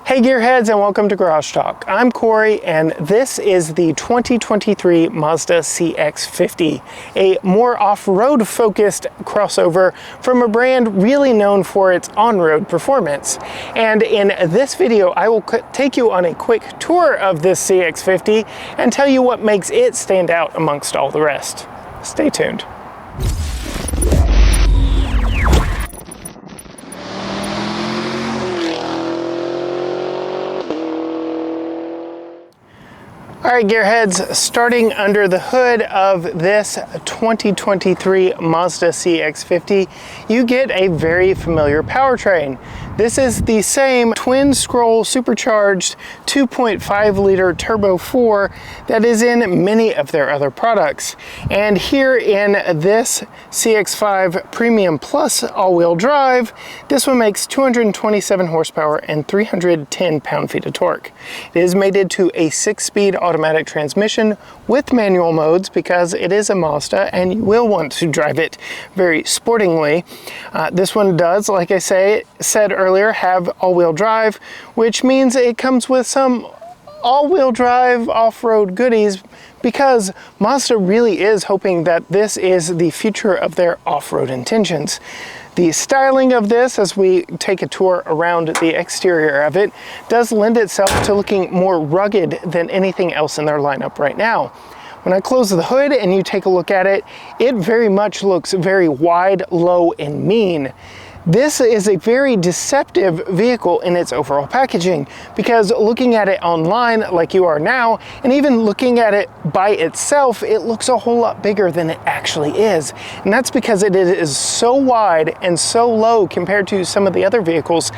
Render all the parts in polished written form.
Hey gearheads, and welcome to Garage Talk. I'm Corey and this is the 2023 Mazda CX-50, a more off-road focused crossover from a brand really known for its on-road performance. And in this video I will take you on a quick tour of this CX-50 and tell you what makes it stand out amongst all the rest. Stay tuned. All right, gearheads, starting under the hood of this 2023 Mazda CX-50, you get a very familiar powertrain. This is the same twin-scroll supercharged 2.5 liter Turbo 4 that is in many of their other products. And here in this CX-5 Premium Plus all-wheel drive, this one makes 227 horsepower and 310 pound-feet of torque. It is mated to a 6-speed automatic transmission with manual modes because it is a Mazda and you will want to drive it very sportingly. This one does, like I said earlier, have all-wheel drive, which means it comes with some all-wheel drive off-road goodies because Mazda really is hoping that this is the future of their off-road intentions. The styling of this, as we take a tour around the exterior of it, does lend itself to looking more rugged than anything else in their lineup right now. When I close the hood and you take a look at it, it very much looks very wide, low, and mean. This is a very deceptive vehicle in its overall packaging because looking at it online like you are now, and even looking at it by itself, it looks a whole lot bigger than it actually is. And that's because it is so wide and so low compared to some of the other vehicles.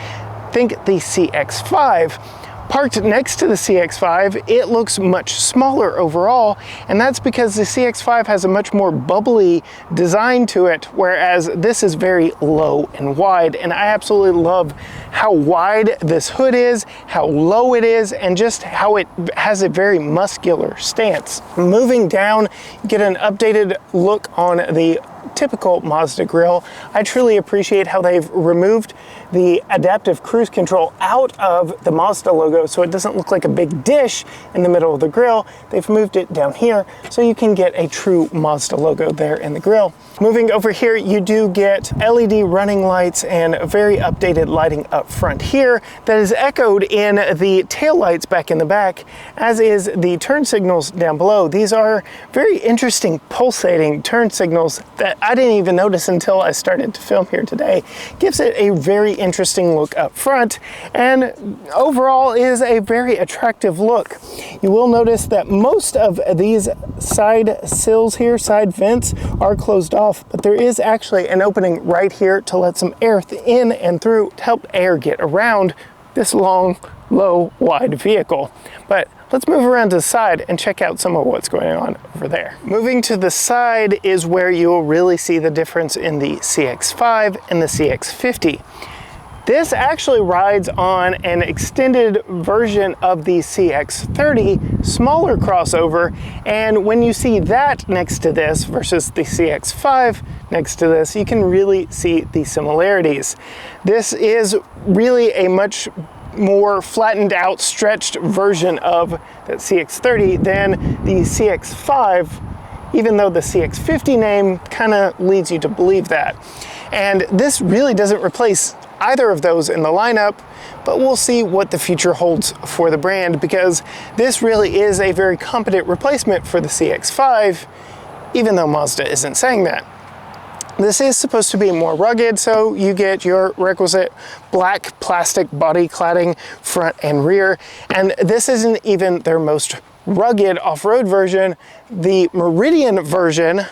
Think the CX-5. Parked next to the CX-5, it looks much smaller overall, and that's because the CX-5 has a much more bubbly design to it, whereas this is very low and wide. And I absolutely love how wide this hood is, how low it is, and just how it has a very muscular stance. Moving down, you get an updated look on the typical Mazda grille. I truly appreciate how they've removed the adaptive cruise control out of the Mazda logo so it doesn't look like a big dish in the middle of the grille. They've moved it down here so you can get a true Mazda logo there in the grille. Moving over here, you do get LED running lights and very updated lighting up front here that is echoed in the taillights back in the back, as is the turn signals down below. These are very interesting pulsating turn signals that I didn't even notice until I started to film here today. Gives it a very interesting look up front, and overall is a very attractive look. You will notice that most of these side sills here, side vents, are closed off, but there is actually an opening right here to let some air in and through to help air get around this long, low, wide vehicle. But let's move around to the side and check out some of what's going on over there. Moving to the side is where you'll really see the difference in the CX-5 and the CX-50. This actually rides on an extended version of the CX-30, smaller crossover, and when you see that next to this versus the CX-5 next to this, you can really see the similarities. This is really a much more flattened out, stretched version of that CX-30 than the CX-5, even though the CX-50 name kind of leads you to believe that. And this really doesn't replace either of those in the lineup, but we'll see what the future holds for the brand because this really is a very competent replacement for the CX-5, even though Mazda isn't saying that. This is supposed to be more rugged, so you get your requisite black plastic body cladding front and rear, and this isn't even their most rugged off-road version. The Meridian version,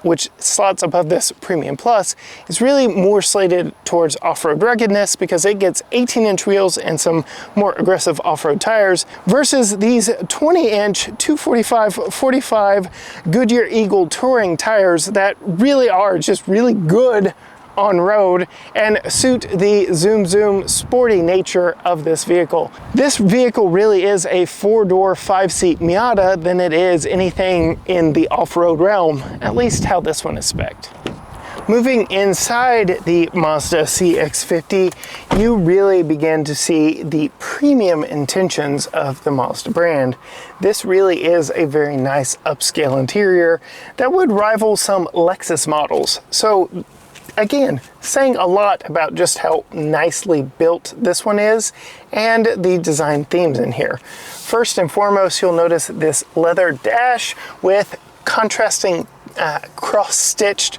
which slots above this Premium Plus, is really more slated towards off-road ruggedness because it gets 18-inch wheels and some more aggressive off-road tires versus these 20-inch 245/45 Goodyear Eagle touring tires that really are just really good on road and suit the zoom sporty nature of this vehicle. This vehicle really is a 4-door 5-seat Miata than it is anything in the off-road realm, at least how this one is spec'd. Moving inside the Mazda CX-50, you really begin to see the premium intentions of the Mazda brand. This really is a very nice upscale interior that would rival some Lexus models. So again, saying a lot about just how nicely built this one is and the design themes in here. First and foremost, you'll notice this leather dash with contrasting cross-stitched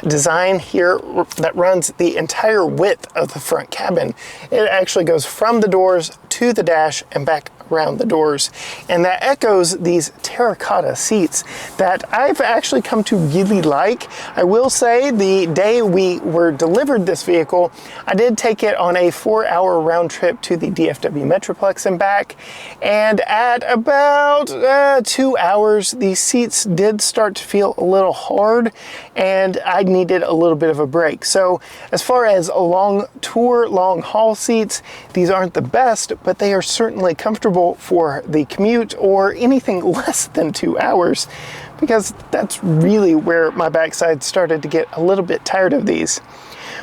design here that runs the entire width of the front cabin. It actually goes from the doors to the dash and back around the doors, and that echoes these terracotta seats that I've actually come to really like. I will say the day we were delivered this vehicle, I did take it on a 4-hour round trip to the DFW Metroplex and back, and at about 2 hours the seats did start to feel a little hard and I needed a little bit of a break. So as far as a long tour, long haul seats, these aren't the best, but they are certainly comfortable for the commute or anything less than 2 hours, because that's really where my backside started to get a little bit tired of these.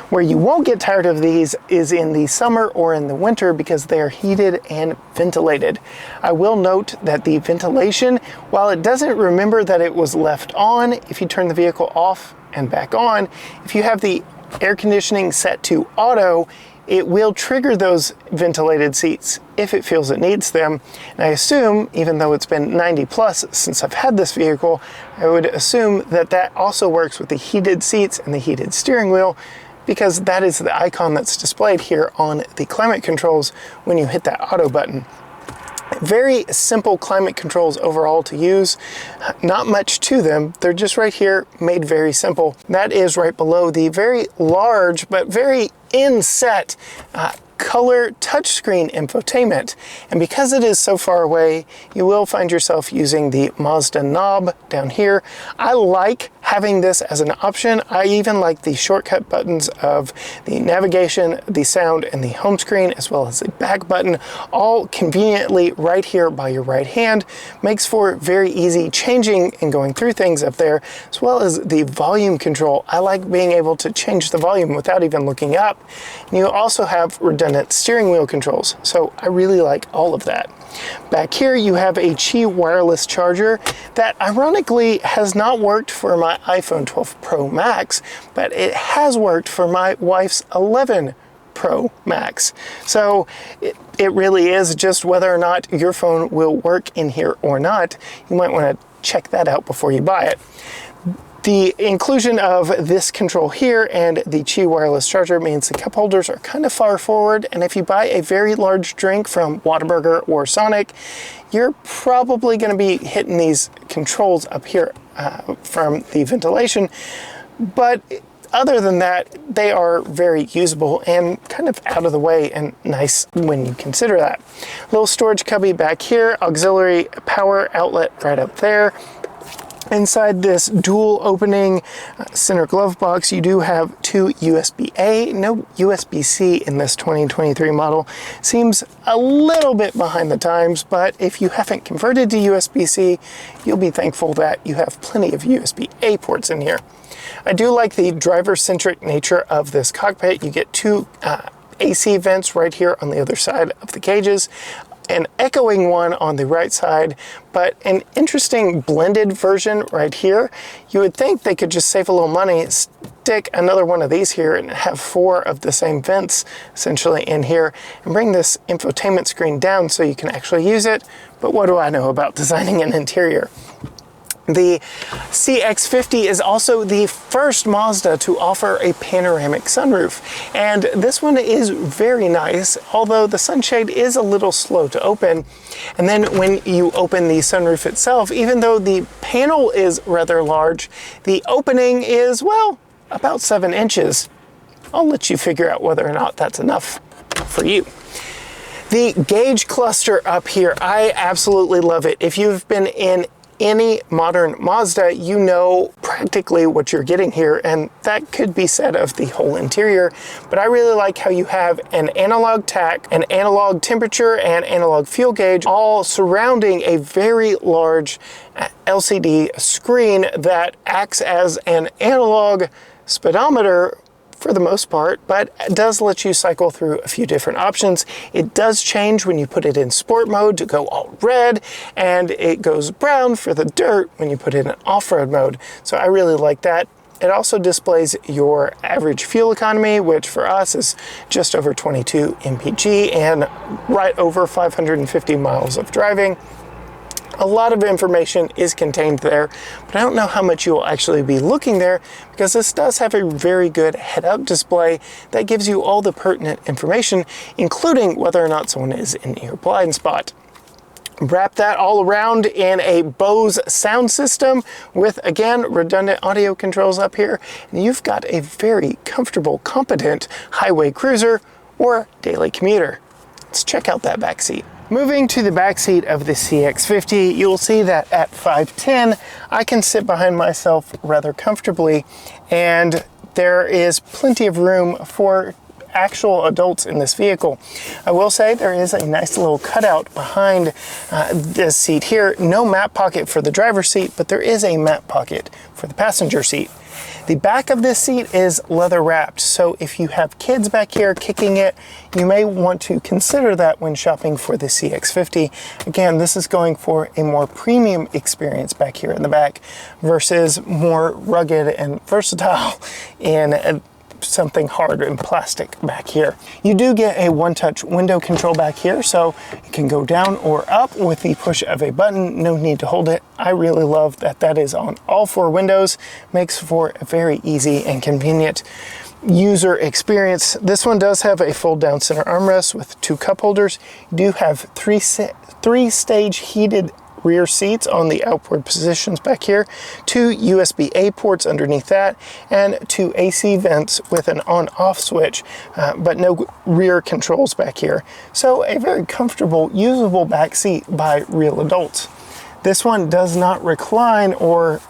Where you won't get tired of these is in the summer or in the winter, because they are heated and ventilated. I will note that the ventilation, while it doesn't remember that it was left on, if you turn the vehicle off and back on, if you have the air conditioning set to auto, it will trigger those ventilated seats if it feels it needs them. And I assume, even though it's been 90 plus since I've had this vehicle, I would assume that that also works with the heated seats and the heated steering wheel, because that is the icon that's displayed here on the climate controls when you hit that auto button. Very simple climate controls overall to use, not much to them. They're just right here, made very simple. That is right below the very large but very inset color touchscreen infotainment. And because it is so far away, you will find yourself using the Mazda knob down here. I like having this as an option. I even like the shortcut buttons of the navigation, the sound, and the home screen, as well as the back button, all conveniently right here by your right hand. Makes for very easy changing and going through things up there, as well as the volume control. I like being able to change the volume without even looking up. And you also have redundant steering wheel controls, so I really like all of that. Back here you have a Qi wireless charger that ironically has not worked for my iPhone 12 Pro Max, but it has worked for my wife's 11 Pro Max. So it really is just whether or not your phone will work in here or not. You might want to check that out before you buy it. The inclusion of this control here and the Qi wireless charger means the cup holders are kind of far forward, and if you buy a very large drink from Whataburger or Sonic, you're probably going to be hitting these controls up here from the ventilation. But other than that, they are very usable and kind of out of the way and nice when you consider that. Little storage cubby back here, auxiliary power outlet right up there. Inside this dual opening center glove box, you do have two USB-A, no USB-C in this 2023 model. Seems a little bit behind the times, but if you haven't converted to USB-C, you'll be thankful that you have plenty of USB-A ports in here. I do like the driver-centric nature of this cockpit. You get two AC vents right here on the other side of the cages, an echoing one on the right side, but an interesting blended version right here. You would think they could just save a little money, stick another one of these here and have 4 of the same vents essentially in here, and bring this infotainment screen down so you can actually use it. But what do I know about designing an interior? The CX-50 is also the first Mazda to offer a panoramic sunroof, and this one is very nice, although the sunshade is a little slow to open. And then when you open the sunroof itself, even though the panel is rather large, the opening is, well, about 7 inches. I'll let you figure out whether or not that's enough for you. The gauge cluster up here, I absolutely love it. If you've been in any modern Mazda, you know practically what you're getting here, and that could be said of the whole interior. But I really like how you have an analog tach, an analog temperature, and analog fuel gauge all surrounding a very large LCD screen that acts as an analog speedometer for the most part, but it does let you cycle through a few different options. It does change when you put it in sport mode to go all red, and it goes brown for the dirt when you put it in off-road mode. So I really like that. It also displays your average fuel economy, which for us is just over 22 mpg and right over 550 miles of driving. A lot of information is contained there, but I don't know how much you will actually be looking there, because this does have a very good head-up display that gives you all the pertinent information, including whether or not someone is in your blind spot. Wrap that all around in a Bose sound system with, again, redundant audio controls up here, and you've got a very comfortable, competent highway cruiser or daily commuter. Let's check out that back seat. Moving to the back seat of the CX-50, you'll see that at 5'10", I can sit behind myself rather comfortably, and there is plenty of room for actual adults in this vehicle. I will say there is a nice little cutout behind this seat here. No map pocket for the driver's seat, but there is a map pocket for the passenger seat. The back of this seat is leather wrapped, so if you have kids back here kicking it, you may want to consider that when shopping for the CX-50. Again, this is going for a more premium experience back here in the back versus more rugged and versatile in something hard and plastic back here. You do get a one-touch window control back here, so it can go down or up with the push of a button. No need to hold it. I really love that that is on all four windows. Makes for a very easy and convenient user experience. This one does have a fold-down center armrest with two cup holders. You do have three-stage heated rear seats on the outboard positions back here, two USB-A ports underneath that, and two AC vents with an on-off switch, but no rear controls back here. So a very comfortable, usable back seat by real adults. This one does not recline or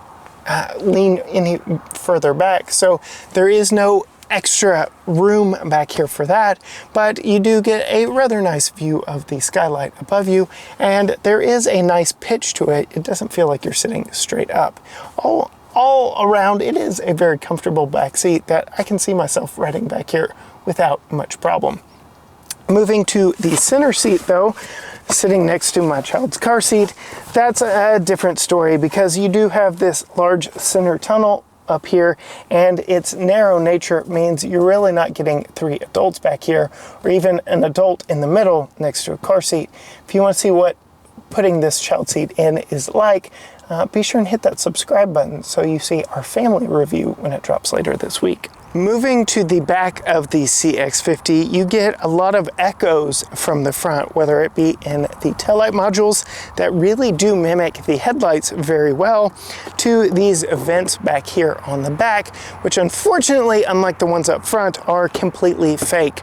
lean any further back, so there is no extra room back here for that, but you do get a rather nice view of the skylight above you, and there is a nice pitch to it. It doesn't feel like you're sitting straight up. All around, it is a very comfortable back seat that I can see myself riding back here without much problem. Moving to the center seat though, sitting next to my child's car seat, that's a different story, because you do have this large center tunnel up here, and its narrow nature means you're really not getting three adults back here, or even an adult in the middle next to a car seat. If you want to see what putting this child seat in is like, be sure and hit that subscribe button so you see our family review when it drops later this week. Moving to the back of the CX-50, you get a lot of echoes from the front, whether it be in the taillight modules that really do mimic the headlights very well, to these vents back here on the back, which unfortunately, unlike the ones up front, are completely fake.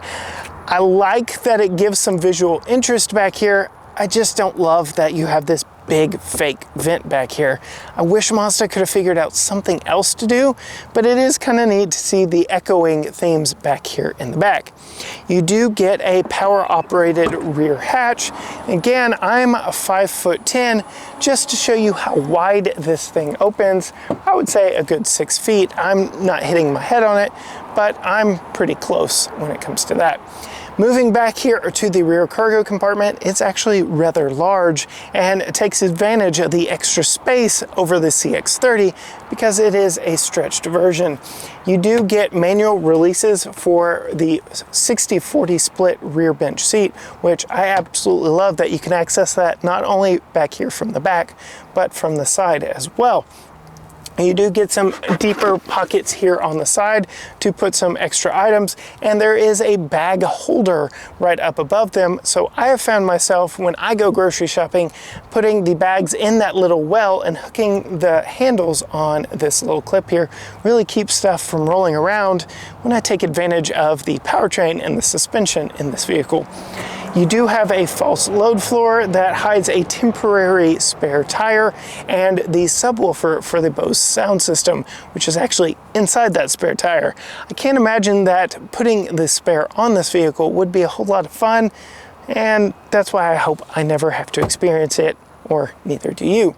I like that it gives some visual interest back here. I just don't love that you have this big fake vent back here. I wish Mazda could have figured out something else to do, but it is kind of neat to see the echoing themes back here in the back. You do get a power operated rear hatch. Again, I'm 5'10", just to show you how wide this thing opens. I would say a good 6 feet. I'm not hitting my head on it, but I'm pretty close when it comes to that. Moving back here to the rear cargo compartment, it's actually rather large, and it takes advantage of the extra space over the CX-30 because it is a stretched version. You do get manual releases for the 60-40 split rear bench seat, which I absolutely love that you can access that not only back here from the back, but from the side as well. You do get some deeper pockets here on the side to put some extra items, and there is a bag holder right up above them. So I have found myself, when I go grocery shopping, putting the bags in that little well and hooking the handles on this little clip here really keeps stuff from rolling around when I take advantage of the powertrain and the suspension in this vehicle. You do have a false load floor that hides a temporary spare tire and the subwoofer for the Bose sound system, which is actually inside that spare tire. I can't imagine that putting the spare on this vehicle would be a whole lot of fun, and that's why I hope I never have to experience it, or neither do you.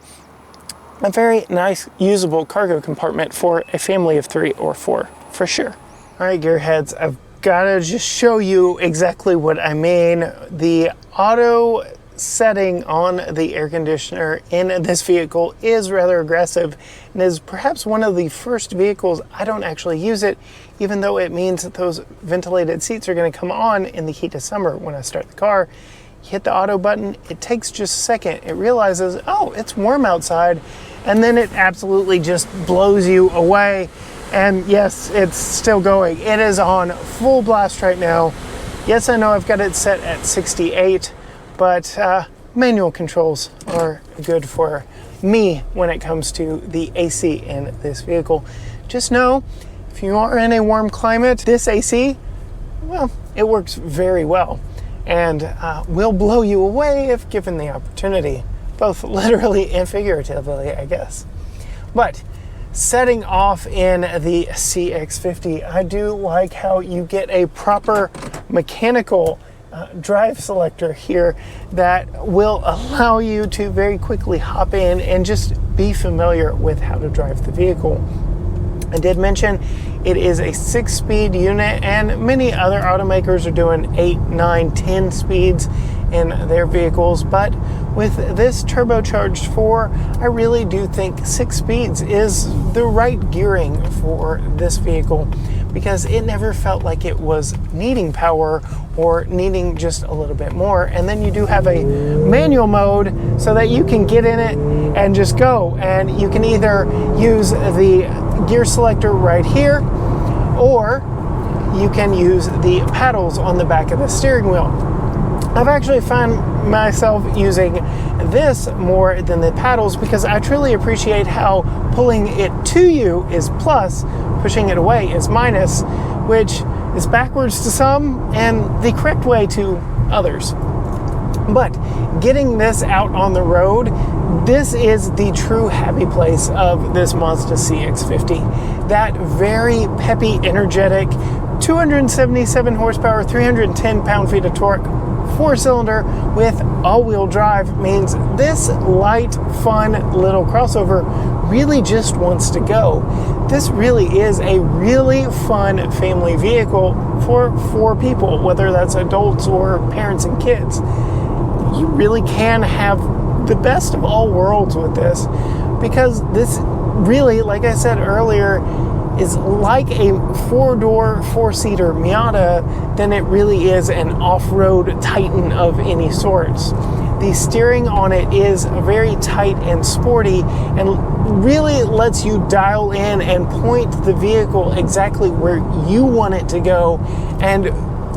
A very nice, usable cargo compartment for a family of 3 or 4. for sure. All right, gearheads, I've got to just show you exactly what I mean. The auto setting on the air conditioner in this vehicle is rather aggressive and is perhaps one of the first vehicles I don't actually use it, even though it means that those ventilated seats are going to come on in the heat of summer when I start the car. You hit the auto button, it takes just a second. It realizes, oh, it's warm outside, and then it absolutely just blows you away. And yes, it's still going. It is on full blast right now. Yes, I know I've got it set at 68, but manual controls are good for me when it comes to the AC in this vehicle. Just know, if you are in a warm climate, this AC, well, it works very well and will blow you away if given the opportunity, both literally and figuratively, I guess. But setting off in the CX-50, I do like how you get a proper mechanical drive selector here that will allow you to very quickly hop in and just be familiar with how to drive the vehicle. I did mention it is a 6-speed unit, and many other automakers are doing 8, 9, 10 speeds in their vehicles, but with this turbocharged 4, I really do think 6 speeds is the right gearing for this vehicle, because it never felt like it was needing power or needing just a little bit more. And then you do have a manual mode so that you can get in it and just go, and you can either use the gear selector right here, or you can use the paddles on the back of the steering wheel. I've actually found myself using this more than the paddles because I truly appreciate how pulling it to you is plus, pushing it away is minus, which is backwards to some and the correct way to others. But getting this out on the road, this is the true happy place of this Mazda CX-50. That very peppy, energetic, 277 horsepower, 310 pound-feet of torque, 4-cylinder with all-wheel drive means this light, fun little crossover really just wants to go. This really is a really fun family vehicle for 4 people, whether that's adults or parents and kids. You really can have the best of all worlds with this, because this really, like I said earlier, is like a 4-door, 4-seater Miata than it really is an off-road Titan of any sorts. The steering on it is very tight and sporty and really lets you dial in and point the vehicle exactly where you want it to go, and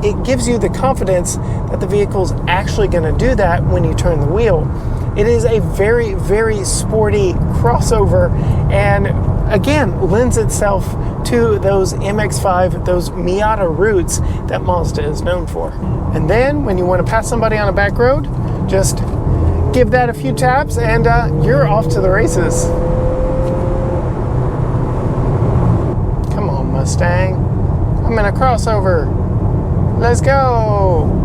it gives you the confidence that the vehicle's actually going to do that when you turn the wheel. It is a very, very sporty crossover, and again, lends itself to those MX-5, those Miata roots that Mazda is known for. And then when you want to pass somebody on a back road, just give that a few taps and you're off to the races. Come on, Mustang. I'm in a crossover. Let's go.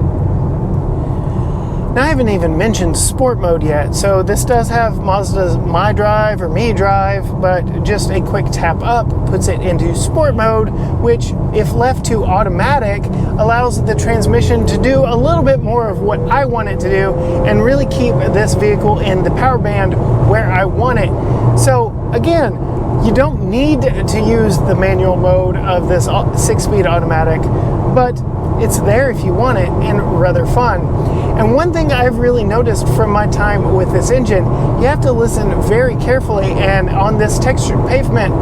Now, I haven't even mentioned sport mode yet, so this does have Mazda's My Drive or Me Drive, but just a quick tap up puts it into sport mode, which, if left to automatic, allows the transmission to do a little bit more of what I want it to do and really keep this vehicle in the power band where I want it. So again, you don't need to use the manual mode of this 6-speed automatic, but it's there if you want it, and rather fun. And one thing I've really noticed from my time with this engine, you have to listen very carefully, and on this textured pavement,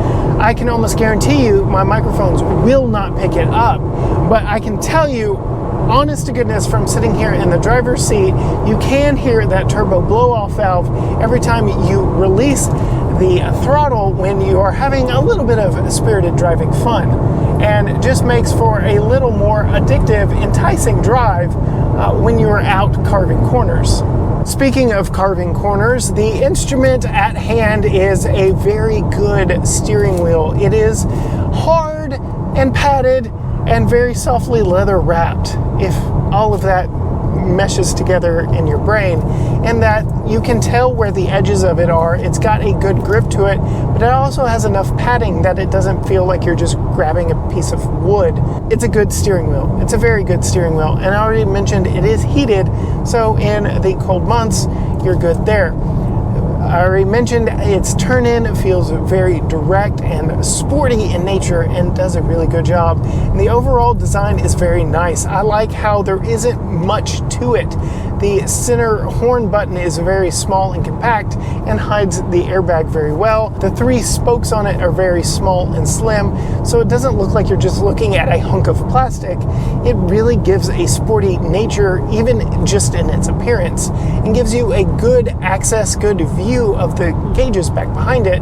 I can almost guarantee you my microphones will not pick it up. But I can tell you, honest to goodness, from sitting here in the driver's seat, you can hear that turbo blow-off valve every time you release the throttle when you are having a little bit of spirited driving fun, and just makes for a little more addictive, enticing drive when you are out carving corners. Speaking of carving corners, the instrument at hand is a very good steering wheel. It is hard and padded and very softly leather wrapped. If all of that meshes together in your brain, and that you can tell where the edges of it are. It's got a good grip to it, but it also has enough padding that it doesn't feel like you're just grabbing a piece of wood. It's a good steering wheel. It's a very good steering wheel, and I already mentioned it is heated, so in the cold months, you're good there. I already mentioned its turn-in feels very direct and sporty in nature and does a really good job. And the overall design is very nice. I like how there isn't much to it. The center horn button is very small and compact and hides the airbag very well. The 3 spokes on it are very small and slim, so it doesn't look like you're just looking at a hunk of plastic. It really gives a sporty nature, even just in its appearance, and gives you a good access, good view of the gauges back behind it,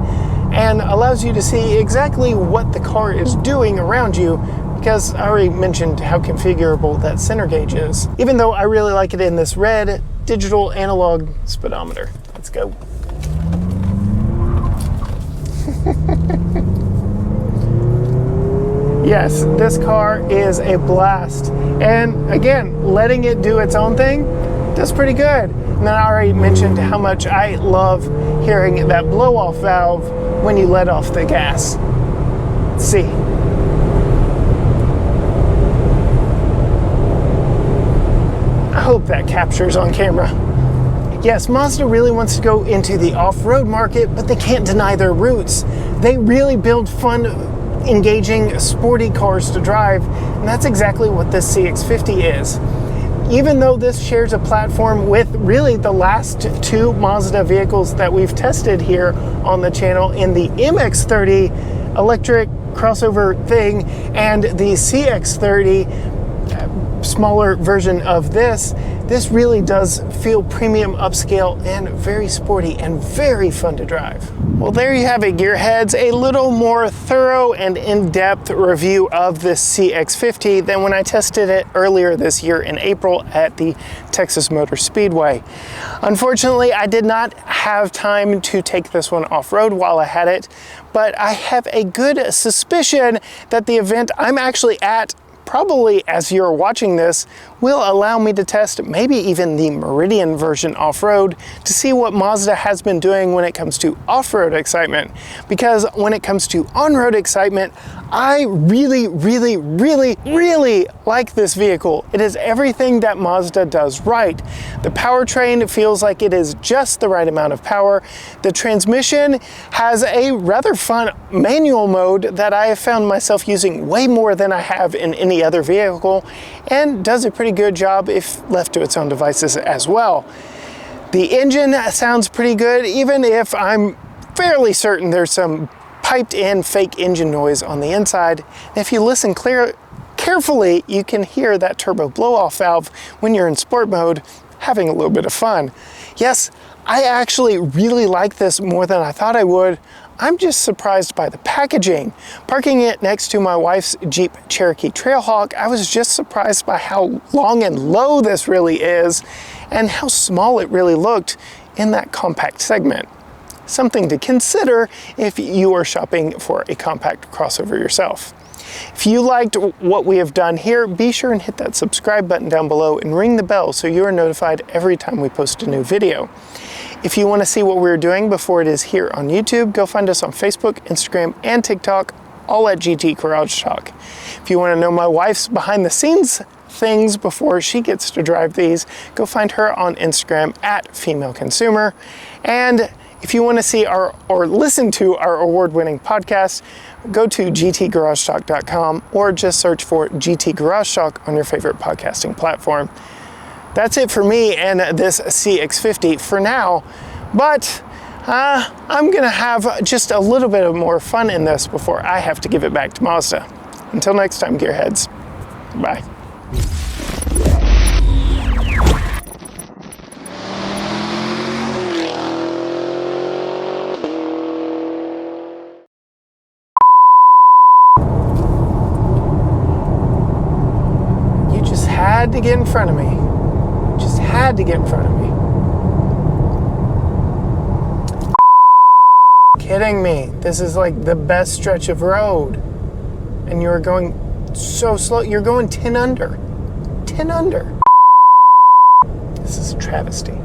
and allows you to see exactly what the car is doing around you, because I already mentioned how configurable that center gauge is, even though I really like it in this red digital analog speedometer. Let's go. Yes, this car is a blast, and again, letting it do its own thing does pretty good. And then I already mentioned how much I love hearing that blow-off valve when you let off the gas. Let's see. I hope that captures on camera. Yes, Mazda really wants to go into the off-road market, but they can't deny their roots. They really build fun, engaging, sporty cars to drive, and that's exactly what this CX-50 is. Even though this shares a platform with really the last 2 Mazda vehicles that we've tested here on the channel, in the MX-30 electric crossover thing and the CX-30 smaller version of this really does feel premium, upscale, and very sporty and very fun to drive. Well, there you have it, gearheads. A little more thorough and in-depth review of this CX-50 than when I tested it earlier this year in April at the Texas Motor Speedway. Unfortunately, I did not have time to take this one off-road while I had it, but I have a good suspicion that the event I'm actually at, probably as you're watching this, will allow me to test maybe even the Meridian version off-road to see what Mazda has been doing when it comes to off-road excitement. Because when it comes to on-road excitement, I really like this vehicle. It is everything that Mazda does right. The powertrain feels like it is just the right amount of power. The transmission has a rather fun manual mode that I have found myself using way more than I have in any other vehicle, and does a pretty good job if left to its own devices as well. The engine sounds pretty good, even if I'm fairly certain there's some piped in fake engine noise on the inside. And if you listen carefully, you can hear that turbo blow-off valve when you're in sport mode, having a little bit of fun. Yes, I actually really like this more than I thought I would. I'm just surprised by the packaging. Parking it next to my wife's Jeep Cherokee Trailhawk, I was just surprised by how long and low this really is and how small it really looked in that compact segment. Something to consider if you are shopping for a compact crossover yourself. If you liked what we have done here, be sure and hit that subscribe button down below and ring the bell so you are notified every time we post a new video. If you want to see what we're doing before it is here on YouTube, go find us on Facebook, Instagram, and TikTok, all at GT Garage Talk. If you want to know my wife's behind the scenes things before she gets to drive these, go find her on Instagram at Female Consumer. And if you want to see or listen to our award-winning podcast, go to gtgaragetalk.com or just search for GT Garage Talk on your favorite podcasting platform. That's it for me and this CX-50 for now, but I'm gonna have just a little bit of more fun in this before I have to give it back to Mazda. Until next time, gearheads, bye. You just had to get in front of me. Just had to get in front of me. Kidding me. This is like the best stretch of road. And you're going so slow. You're going 10 under. 10 under. This is a travesty.